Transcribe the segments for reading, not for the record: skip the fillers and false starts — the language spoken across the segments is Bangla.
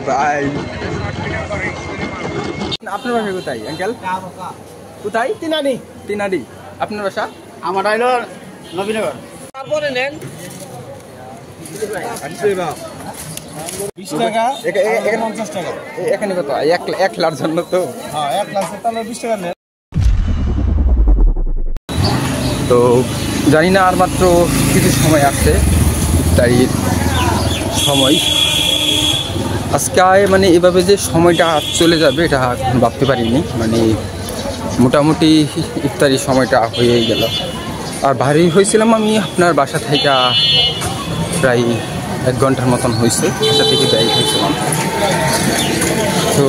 ভাই আপনার বাসা কোথায় আঙ্কেল? কোথায়? তিনাডি। তিনাডি। আপনার বাসা? আমার হইলো নবীনগর। তারপরে নেন 20 টাকা, 50 টাকা। এখানে কত? এক লাখ জন্য তো? হ্যাঁ, 1 লাখ তাহলে 20 টাকা নেন। তো জানি না, আর মাত্র কিছু সময় আছে ইফতারির সময়। আজকে মানে এভাবে যে সময়টা চলে যাবে এটা ভাবতে পারিনি। মানে মোটামুটি ইফতারির সময়টা হয়েই গেল। আর ভারী হয়েছিলাম আমি আপনার বাসা থেকে প্রায় 1 ঘন্টার মতন হয়েছে, বাসা থেকে ব্যয় হয়েছিলাম। তো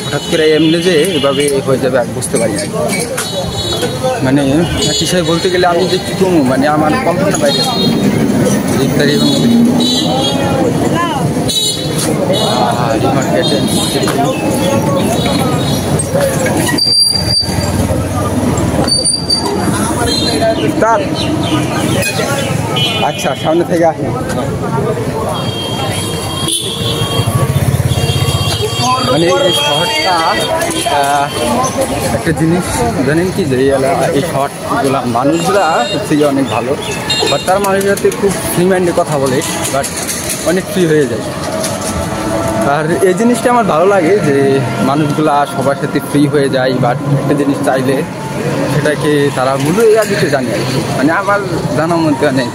হঠাৎ করে এমনি যে এভাবে হয়ে যাবে আর বুঝতে পারি না। মানে এক হিসাবে বলতে গেলে আমি যে কী কমু, মানে আমার কল্পনা বাইরে ইফতারি এবং মার্কেটে। আচ্ছা, সামনে থেকে আসেন। মানে এই শহরটা একটা জিনিস জানেন কি, যে এই শহরগুলা মানুষরা হচ্ছে গিয়ে অনেক ভালো, বাট তার মানুষের সাথে খুব ফ্রি মাইন্ডে কথা বলে, বাট অনেক ফ্রি হয়ে যায়। আর এই জিনিসটা আমার ভালো লাগে যে মানুষগুলা সবার সাথে ফ্রি হয়ে যায়, বাট একটা জিনিস চাইলে সেটাকে তারা মূল্য দিতে জানে আর কি। মানে আমার জানার মধ্যে অনেক।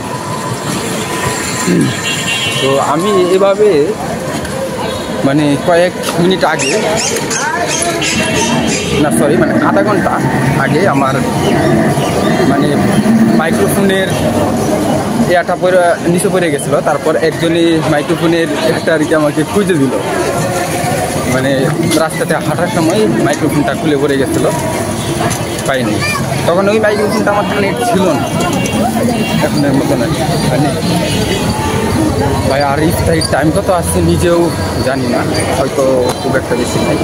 তো আমি এভাবে মানে কয়েক মিনিট আগে, না সরি, মানে আধা ঘন্টা আগে আমার মানে মাইক্রোফোনের এয়াটা পরে নিচে পড়ে গেছিলো। তারপর একজনই মাইক্রোফোনের একটা আর কি আমাকে খুঁজে দিল। মানে রাস্তাতে হাঁটার সময় মাইক্রোফোনটা খুলে পড়ে গেছিলো, পাইনি। তখন ওই মাইক্রোফোনটা আমার নেট ছিল না এখনের মতন আর কি। মানে ভাই, আর ইফতারির টাইম কত আসছে নিজেও জানি না, হয়তো খুব একটা বেশি নাই।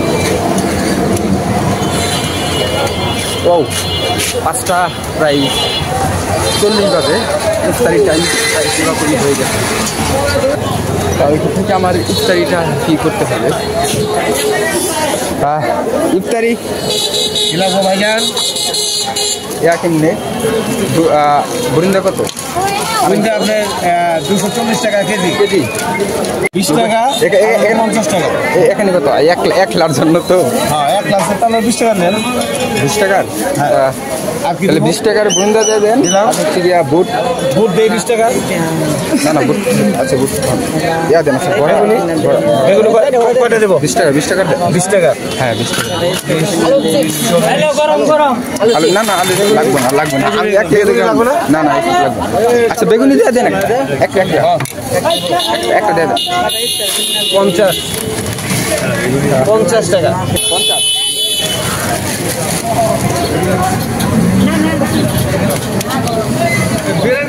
ও 5টা প্রায় 40 বাজে, ইফতারির টাইম প্রায় পুরোপুরি হয়ে গেছে। ওইখান থেকে আমার ইফতারিটা কী করতে হবে। ইফতারি খিলাফো ভাইজান ইয়া কেমনে? বরিন্দা কত? বরিন্দা আপনার 240 টাকা কেজি। 20 টাকা, 50 টাকা। এখানে কত? এক লাখ জন্য তো? হ্যাঁ, 1 লাখ তাহলে 20 টাকা নেন। 20 টাকার? তাহলে 20 টাকার বরিন্দা দেবেন। হচ্ছে গিয়া বুট দেই 20 টাকা। না বুট, আচ্ছা বুট ইয়া দেন। আচ্ছা এগুলো কয়টা দেবো? 20 টাকা। 20 টাকার? 20 টাকা। হ্যাঁ 20 টাকা। গরম গরম। না আলু লাগবে না। আমি এক টাকা দিয়ে লাগবে না। না লাগবে না। আচ্ছা বেগুনি দিয়ে দেন একটা দিয়ে দেন। 50 টাকা।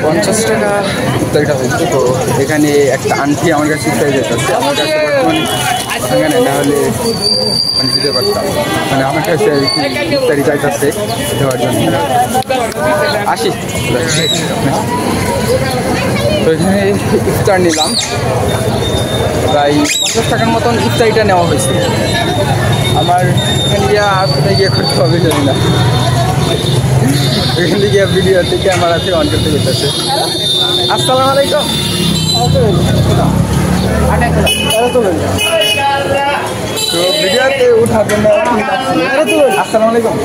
50 টাকা ইফতারিটা হচ্ছে। তো এখানে একটা আন্টি আমার কাছে ইফতারি যেতে হচ্ছে। আমার কাছে বর্তমানে এখানে না হলে মানে দিতে পারতাম। মানে আমার কাছে ইফতারি চাইতেছে দেওয়ার জন্য। আসি। তো এখানে ইফতার নিলাম, প্রায় 50 টাকার মতন ইফতারিটা নেওয়া হয়েছে। আমার এখানে গিয়ে আর কোথায় গিয়ে করতে হবে জানি না। এখান থেকে ভিডিও থেকে আমার আছে অন করতে করতেছে। আসসালামু আলাইকুম। তো ভিডিওতে উঠাবেন না। আসসালামু আলাইকুম।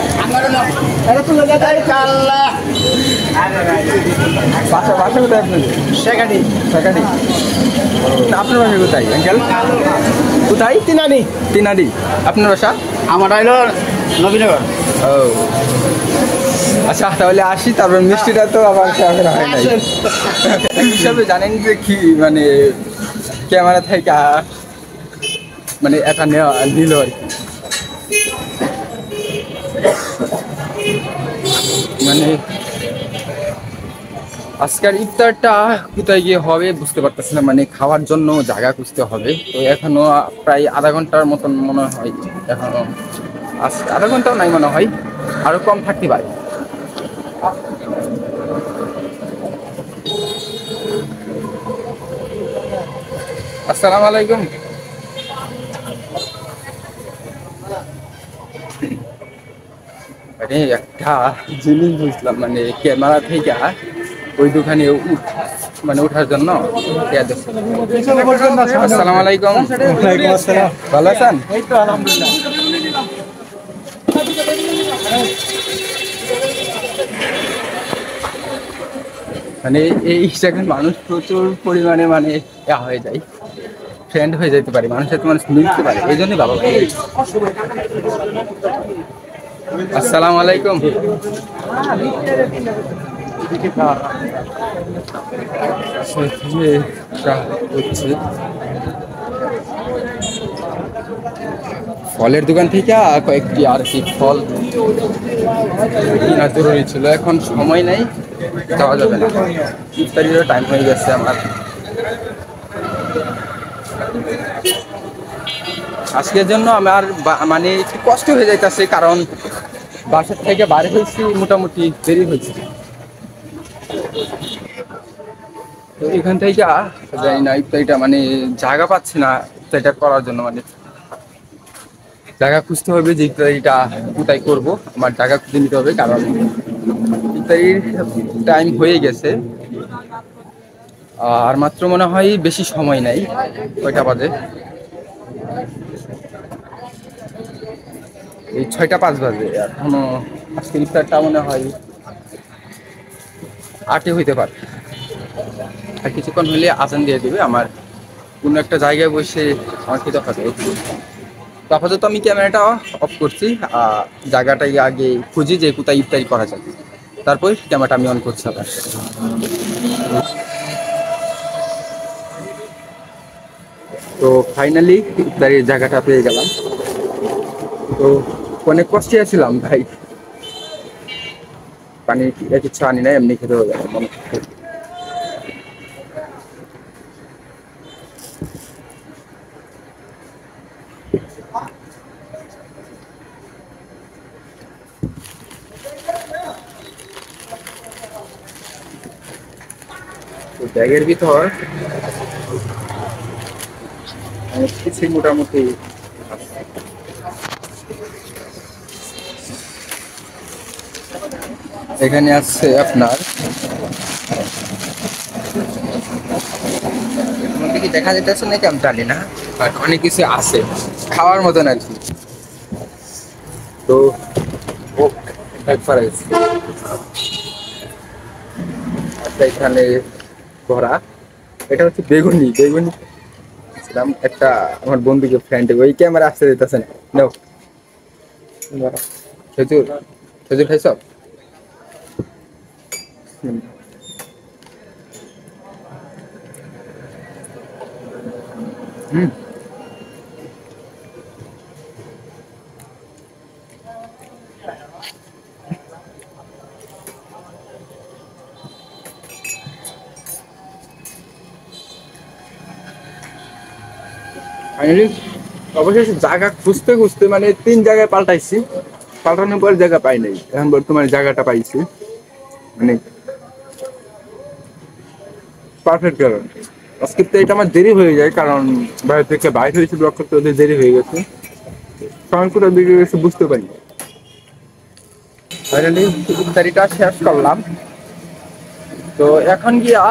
বাসা কোথায় আপনার? শেখাটি। আপনার বাসা কোথায় আঙ্কেল? কোথায়? তিনাডি। আপনার বাসা? আমার হইলো নবীনগর। ও আচ্ছা, তাহলে আসি। তারপর মিষ্টিটা তো আবার ক্যামেরা হয় নাই হিসাবে জানেন যে কি, মানে ক্যামেরা থেকে মানে এটা নিল আর কি। মানে আজকের ইফতারটা কোথায় গিয়ে হবে বুঝতে পারতেছি না। মানে খাওয়ার জন্য জায়গা খুঁজতে হবে। তো এখনো প্রায় আধা ঘন্টার মতন মনে হয়, এখনো আধা ঘন্টাও নাই মনে হয়, আরো কম থাকতে পারে। আসসালামু আলাইকুম। মানে একটা জিনিস বুঝলাম, মানে ক্যামেরা থেকে ওই দোকানে মানে ওঠার জন্য আসসালামু আলাইকুম। ভালো আছেন? মানে এই জায়গায় মানুষ প্রচুর পরিমাণে মানে হয়ে যায়, ফ্রেন্ড হয়ে যেতে পারে, মানুষের সাথে মানুষ মিলতে পারে, এই জন্যই ভালো লাগে। আসসালামু আলাইকুম। ফলের দোকান থেকে কয়েকটি আর কি ফল কেনা জরুরি ছিল, এখন সময় নাই, যাওয়া যাবে না, ইফতারিরও টাইম হয়ে গেছে আমার। আজকের জন্য আমার মানে একটু কষ্ট হয়ে যাইতেছে, কারণ বাসার থেকে বাইরে হয়েছি মোটামুটি দেরি হয়েছে। তো এখান থেকে যাই না, ইফতারিটা মানে জায়গা পাচ্ছি না ইফতারিটা করার জন্য, মানে জায়গা খুঁজতে হবে যে ইফতারিটা কোথায় করবো, আমার জায়গা খুঁজে নিতে হবে, কারণ ইফতারির টাইম হয়ে গেছে আর মাত্র মনে হয় বেশি সময় নাই, কয়টা বাজে, এই 6টা 5 বাজে, এখনো আজকে ইফতারটা মনে হয় 8-এ হইতে পারে, আর কিছুক্ষণ হলে আজান দিয়ে দেবে। আমার কোনো একটা জায়গায় বসে আমার খেতে হবে। তো আপাতত আমি ক্যামেরাটা অফ করছি, জায়গাটাই আগে খুঁজি যে কোথায় ইফতারি করা যায়, তারপর ক্যামেরাটা আমি অন করছি আবার। তো ফাইনালি ইফতারির জায়গাটা পেয়ে গেলাম। তো অনেক কষ্টে আছিলাম ভাই, পানি কিছু আনি না, এমনি খেতে হবে। তো ব্যাগের ভিতর অনেক কিছুই মোটামুটি এখানে আছে আপনার, কি দেখা যেতেছে নাকি আমি জানি না, বাট অনেক কিছু আছে খাওয়ার মতন আর কি। তো এখানে ভরা, এটা হচ্ছে বেগুনি ছিলাম একটা আমার বন্ধুকে ফ্রেন্ড, ওই ক্যামেরা আসতে দিতেছে না, নাও খেজুর খাইছ? ফাইনালি অবশেষে জায়গা খুঁজতে মানে 3 জায়গায় পাল্টাইছি, পাল্টানোর পর জায়গা পাই নাই, এখন বর্তমানে জায়গাটা পাইছি, মানে পারফেক্ট কারণ। আজকে তো এটা আমার দেরি হয়ে যায়, কারণ বাইরে থেকে বাইরে হয়েছে ব্লক করতে ওদের দেরি হয়ে গেছে, সময় করে দিকে গেছে বুঝতে পারি। ফাইনালি ইফতারিটা শেষ করলাম। তো এখন গিয়া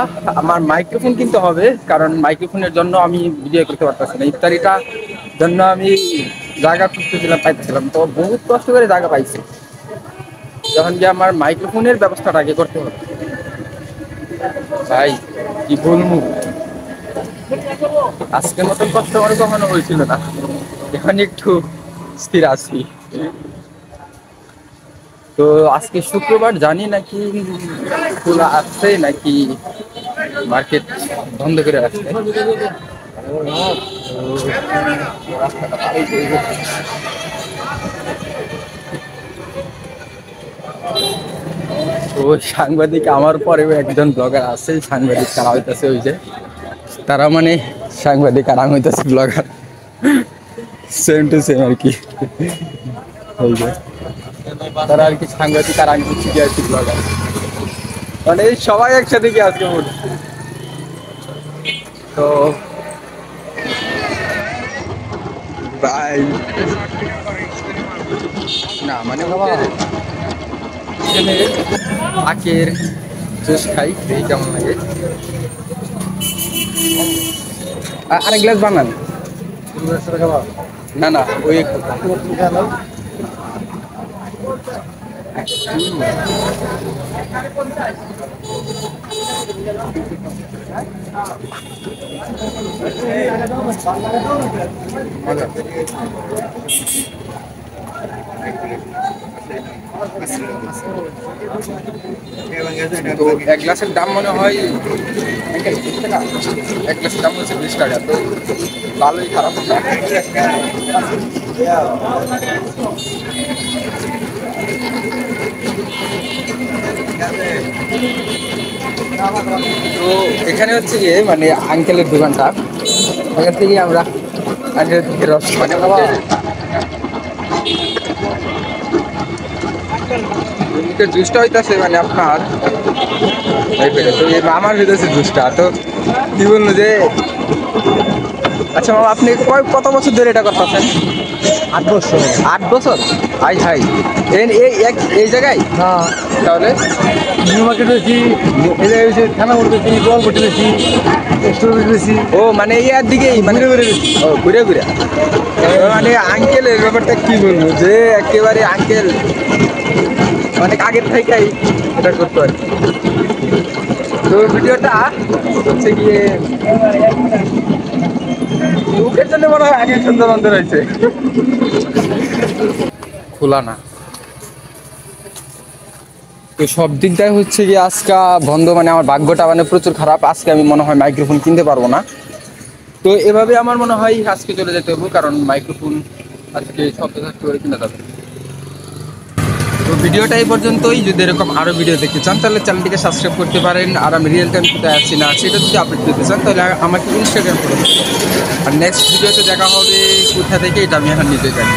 আমার মাইক্রোফোন কিনতে হবে, কারণ মাইক্রোফোনের জন্য আমি ভিডিও করতে পারতেছি না, ইফতারিটা জন্য আমি জায়গা খুঁজতেছিলাম, পাইতেছিলাম, তো বহুত কষ্ট করে জায়গা পাইছি। যখন গিয়ে আমার মাইক্রোফোনের ব্যবস্থাটা আগে করতে হবে ভাই, কি বলবো, আজকের মতন কষ্ট আমার কখনো হয়েছিল না, এখন একটু স্থির আছি। তো আজকে শুক্রবার, জানি নাকি খোলা আছে নাকি মার্কেট বন্ধ করে রাখছে। তো সাংবাদিক আমার পরেও একজন ব্লগার আছে, সাংবাদিক তারা হইতেছে, ওই যে তারা মানে সাংবাদিক আর আমি হইতেছে ব্লগার, সেম টু সেম আর কি, ওই যে তারা আর কি সাংবাদিক আর আমি হচ্ছি কি আর কি ব্লগার, মানে সবাই একসাথে কি আজকে বলছি। তো বাই না মানে এখানে আখের জুস খাই, এই কেমন লাগে। আরেক গ্লাস বানান। না না ওই তো এক গ্লাসের দাম মনে হয় 20 টাকা। এক গ্লাসের দাম হচ্ছে 20 টাকা। তো ভালোই খারাপ না। তো এখানে হচ্ছে গিয়ে মানে আঙ্কেলের দোকানটা, এখান থেকে আমরা আঙ্কেলের থেকে রস মানে জুসটা হইতেছে মানে আপনার তো আমার হইতেছে জুসটা। তো কি বললো যে আচ্ছা মামা আপনি কত বছর ধরে এটা করতেছেন? 8 বছর। 8 বছর? হাই হাই, এই জায়গায় না তাহলে নিউ মার্কেট হয়েছি, এই জায়গায় হয়েছে থানা করতেছি, গোয়াল করতে গেছি, স্টোর গেছি। ও মানে এই দিকেই মানে ও ঘুরে ঘুরে মানে আঙ্কেলের ব্যাপারটা কি বলবো যে একেবারে আঙ্কেল অনেক আগের থেকেই এটা করতে পারে। তো ভিডিওটা হচ্ছে গিয়ে লোকের জন্য মনে হয় আগে সুন্দর বন্ধ রয়েছে, খোলা না। তো সব দিকটাই হচ্ছে গিয়ে আজকে বন্ধ, মানে আমার ভাগ্যটা মানে প্রচুর খারাপ। আজকে আমি মনে হয় মাইক্রোফোন কিনতে পারবো না। তো এভাবে আমার মনে হয় আজকে চলে যেতে হবে, কারণ মাইক্রোফোন আজকে সপ্তাহে করে কিনে যাবে। তো ভিডিওটা এই পর্যন্তই। যদি এরকম আরও ভিডিও দেখতে চান তাহলে চ্যানেলটিকে সাবস্ক্রাইব করতে পারেন। আর আমি রিয়েল টাইম কোথায় আছি না সেটা যদি আপডেট দিতে চান তাহলে আমাকে ইনস্টাগ্রাম করে। আর নেক্সট ভিডিওতে দেখা হবে কোথা থেকে এটা আমি এখন নিজে জানি।